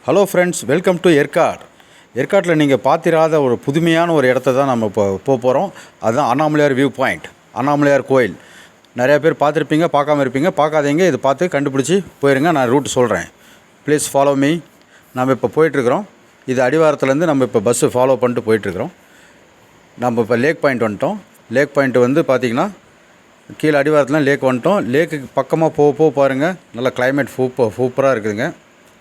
Hello friends, welcome to Yercaud. ஏற்காட்டில் நீங்கள் பார்த்திராத ஒரு புதுமையான ஒரு இடத்த தான் நம்ம இப்போ போகிறோம். அதுதான் அண்ணாமலையார் வியூ பாயிண்ட், அண்ணாமலையார் கோயில். நிறையா பேர் பார்த்துருப்பீங்க, பார்க்காம இருப்பீங்க. பார்க்காதீங்க, இது பார்த்து கண்டுபிடிச்சி போயிருங்க. நான் ரூட் சொல்கிறேன், ப்ளீஸ் ஃபாலோ மீ. நம்ம இப்போ போயிட்டுருக்குறோம். இது அடிவாரத்துலேருந்து நம்ம இப்போ பஸ்ஸு ஃபாலோ பண்ணிட்டு போயிட்டுருக்குறோம். நம்ம இப்போ லேக் பாயிண்ட் வந்துட்டோம். லேக் பாயிண்ட் வந்து பார்த்திங்கன்னா கீழே அடிவாரத்தில் லேக் வந்துட்டோம். லேக்குக்கு பக்கமாக போக பாருங்கள், நல்லா கிளைமேட் சூப்பராக இருக்குதுங்க.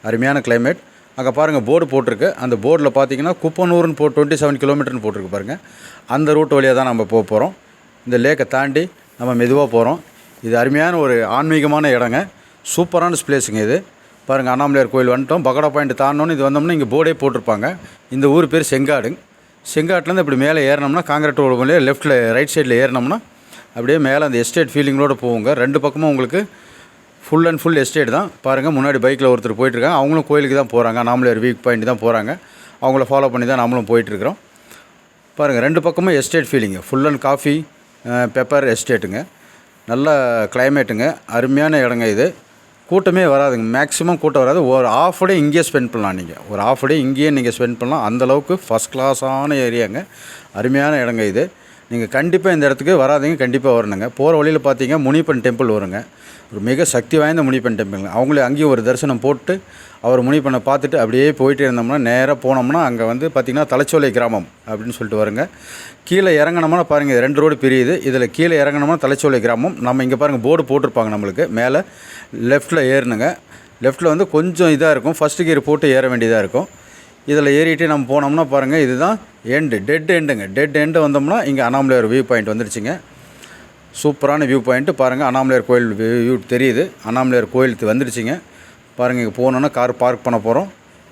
அருமையான கிளைமேட். அங்கே பாருங்கள், போர்டு போட்டிருக்கு. அந்த போர்டில் பார்த்தீங்கன்னா குப்பனூர்னு 27 கிலோமீட்டர்னு போட்டிருக்கு பாருங்கள். அந்த ரூட் வழியாக தான் நம்ம போக போகிறோம். இந்த லேக்கை தாண்டி நம்ம மெதுவாக போகிறோம். இது அருமையான ஒரு ஆன்மீகமான இடங்க, சூப்பரான பிளேஸுங்க இது. பாருங்கள், அண்ணாமலையார் கோயில் வந்துட்டோம். பகடா பாயிண்ட் தாண்டோன்னு இது வந்தோம்னா இங்கே போர்டே போட்டிருப்பாங்க. இந்த ஊர் பேர் செங்காடுங்க. செங்காட்டிலேருந்து இப்படி மேலே ஏறினோம்னா காங்கிரீட் ரோடு வழியாக லெஃப்ட்டில் ரைட் சைடில் ஏறினோம்னா அப்படியே மேலே அந்த எஸ்டேட் ஃபீலிங்களோடு போவோங்க. ரெண்டு பக்கமும் உங்களுக்கு ஃபுல் அண்ட் ஃபுல் எஸ்டேட் தான். பாருங்கள், முன்னாடி பைக்கில் ஒருத்தர் போயிட்டுருக்காங்க. அவங்களும் கோயிலுக்கு தான் போகிறாங்க, அண்ணாமலையார் வியூ பாயிண்ட் தான் போகிறாங்க. அவங்கள ஃபாலோ பண்ணி தான் நம்மளும் போயிட்டுருக்குறோம். பாருங்கள், ரெண்டு பக்கமும் estate feeling, full and coffee pepper எஸ்டேட்டுங்க. நல்ல கிளைமேட்டுங்க, அருமையான இடங்க இது. கூட்டமே வராதுங்க, மேக்ஸிமம் கூட்டம் வராது. ஒரு ஆஃப் டே இங்கேயே ஸ்பெண்ட் பண்ணலாம். நீங்கள் ஒரு ஆஃப் டே இங்கேயே நீங்கள் ஸ்பெண்ட் பண்ணலாம். அந்தளவுக்கு ஃபஸ்ட் கிளாஸான ஏரியாங்க, அருமையான இடங்க இது. நீங்கள் கண்டிப்பாக இந்த இடத்துக்கு வராதிங்க, கண்டிப்பாக வரணுங்க. போகிற வழியில் பார்த்தீங்க முனிப்பன் டெம்பிள் வருங்க. ஒரு மிக சக்தி வாய்ந்த முனிப்பன் டெம்பிளுங்க. அவங்களே அங்கேயும் ஒரு தரிசனம் போட்டு அவர் முனிப்பனை பார்த்துட்டு அப்படியே போயிட்டு இருந்தோம்னா நேராக போனோம்னா அங்கே வந்து பார்த்திங்கன்னா தலைச்சோலை கிராமம் அப்படின்னு சொல்லிட்டு வருங்க. கீழே இறங்கினோம்னா பாருங்கள், 2 ரோடு பிரியுது. இதில் கீழே இறங்கினோம்னா தலைச்சோலை கிராமம். நம்ம இங்கே பாருங்கள், போர்டு போட்டிருப்பாங்க நம்மளுக்கு. மேலே லெஃப்ட்டில் ஏறணுங்க. லெஃப்ட்டில் வந்து கொஞ்சம் இதாக இருக்கும், ஃபஸ்ட்டு கியர் போட்டு ஏற வேண்டியதாக இருக்கும். இதில் ஏறிட்டு நம்ம போனோம்னா பாருங்கள், இதுதான் டெட் எண்டுங்க. டெட் எண்டு வந்தோம்னா இங்கே அண்ணாமலையார் வியூ பாயிண்ட் வந்துருச்சுங்க. சூப்பரான வியூ பாயிண்ட்டு. பாருங்கள், அண்ணாமலையார் கோயில் வியூ தெரியுது. அண்ணாமலையார் கோயிலுக்கு வந்துருச்சுங்க. பாருங்கள், இங்கே போனோன்னா கார் பார்க் பண்ண போகிறோம்.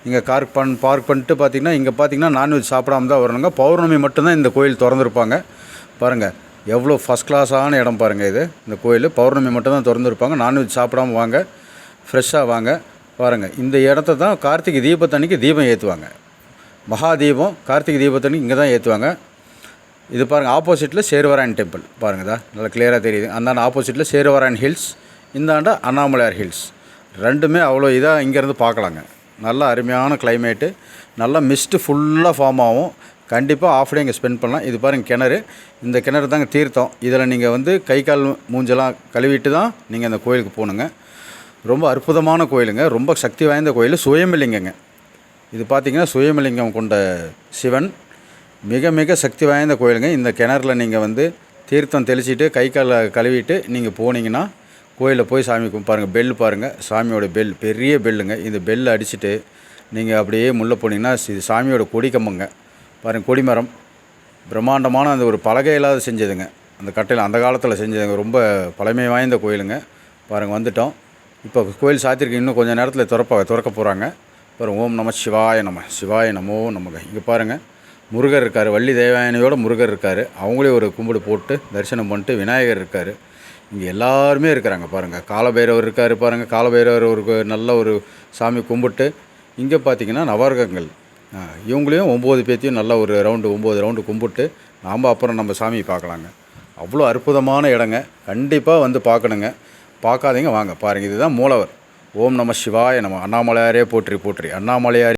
இங்கே கார் பார்க் பண்ணிட்டு பார்த்திங்கன்னா இங்கே பார்த்திங்கன்னா நான்வெஜ் சாப்பிடாம தான் வரணுங்க. பௌர்ணமி மட்டும்தான் இந்த கோயில் திறந்துருப்பாங்க. பாருங்கள், எவ்வளோ ஃபஸ்ட் கிளாஸான இடம் பாருங்கள் இது. இந்த கோயில் பௌர்ணமி மட்டும்தான் திறந்துருப்பாங்க. நான்வெஜ் சாப்பிடாம வாங்க, ஃப்ரெஷ்ஷாக வாங்க. பாருங்கள், இந்த இடத்த தான் கார்த்திகை தீபத்தன்னைக்கு தீபம் ஏற்றுவாங்க. மகா தீபம் கார்த்திகை தீபத்தன்னைக்கு இங்கே தான் ஏற்றுவாங்க. இது பாருங்கள், ஆப்போசிட்டில் சேர்வராயன் டெம்பிள் பாருங்கள் தான், நல்லா கிளியராக தெரியுது. அந்தாண்ட ஆப்போசிட்டில் சேர்வராயன் ஹில்ஸ், இந்தாண்ட அண்ணாமலையார் ஹில்ஸ். ரெண்டுமே அவ்வளோ இதாக இங்கேருந்து பார்க்கலாங்க. நல்ல அருமையான கிளைமேட்டு, நல்லா மிஸ்ட்டு ஃபுல்லாக ஃபார்ம் ஆகும். கண்டிப்பாக ஆஃப் டே இங்கே ஸ்பெண்ட் பண்ணலாம். இது பாருங்கள் கிணறு. இந்த கிணறு தாங்க தீர்த்தம். இதில் நீங்கள் வந்து கை கால் மூஞ்செல்லாம் கழுவிட்டு தான் நீங்கள் அந்த கோயிலுக்கு போகணுங்க. ரொம்ப அற்புதமான கோயிலுங்க, ரொம்ப சக்தி வாய்ந்த கோயில். சுயம்பலிங்கங்க இது. பார்த்திங்கன்னா சுயம்பலிங்கம் கொண்ட சிவன், மிக மிக சக்தி வாய்ந்த கோயிலுங்க. இந்த கிணறுல நீங்கள் வந்து தீர்த்தம் தெளிச்சிட்டு கை காலை கழுவிட்டு நீங்கள் போனீங்கன்னா கோயிலில் போய் சாமி பாருங்கள். பெல் பாருங்கள், சாமியோட பெல் பெரிய பெல்லுங்க. இந்த பெல் அடிச்சுட்டு நீங்கள் அப்படியே முள்ளே போனீங்கன்னா இது சாமியோட கொடி கம்பங்க. பாருங்கள், கொடிமரம் பிரம்மாண்டமான அந்த ஒரு பலகையில்லாத செஞ்சதுங்க. அந்த கட்டையில் அந்த காலத்தில் செஞ்சதுங்க. ரொம்ப பழமை வாய்ந்த கோயிலுங்க. பாருங்கள், வந்துட்டோம். இப்போ கோயில் சாத்திருக்கு, இன்னும் கொஞ்சம் நேரத்தில் திறக்க போகிறாங்க. பாருங்கள், ஓம் நம சிவாய நம, சிவாய நமோ நமக. இங்கே பாருங்கள், முருகர் இருக்கார், வள்ளி தேவயானையோட முருகர் இருக்கார். அவங்களே ஒரு கும்பிடு போட்டு தரிசனம் பண்ணிட்டு விநாயகர் இருக்கார். இங்கே எல்லாருமே இருக்கிறாங்க. பாருங்கள், காலபைரவர் இருக்கார். பாருங்கள், காலபைரவர் ஒரு நல்ல ஒரு சாமி கும்பிட்டு இங்கே பார்த்திங்கன்னா நவரகங்கள் இவங்களையும் 9 பேர்த்தையும் நல்லா ஒரு 9 ரவுண்டு கும்பிட்டு நாம் அப்புறம் நம்ம சாமி பார்க்கலாங்க. அவ்வளோ அற்புதமான இடங்க, கண்டிப்பாக வந்து பார்க்கணுங்க. பார்க்காதீங்க, வாங்க பாருங்கள். இதுதான் மூலவர். ஓம் நம சிவாய நம, அண்ணாமலையாரே போற்றி போற்றி, அண்ணாமலையாரே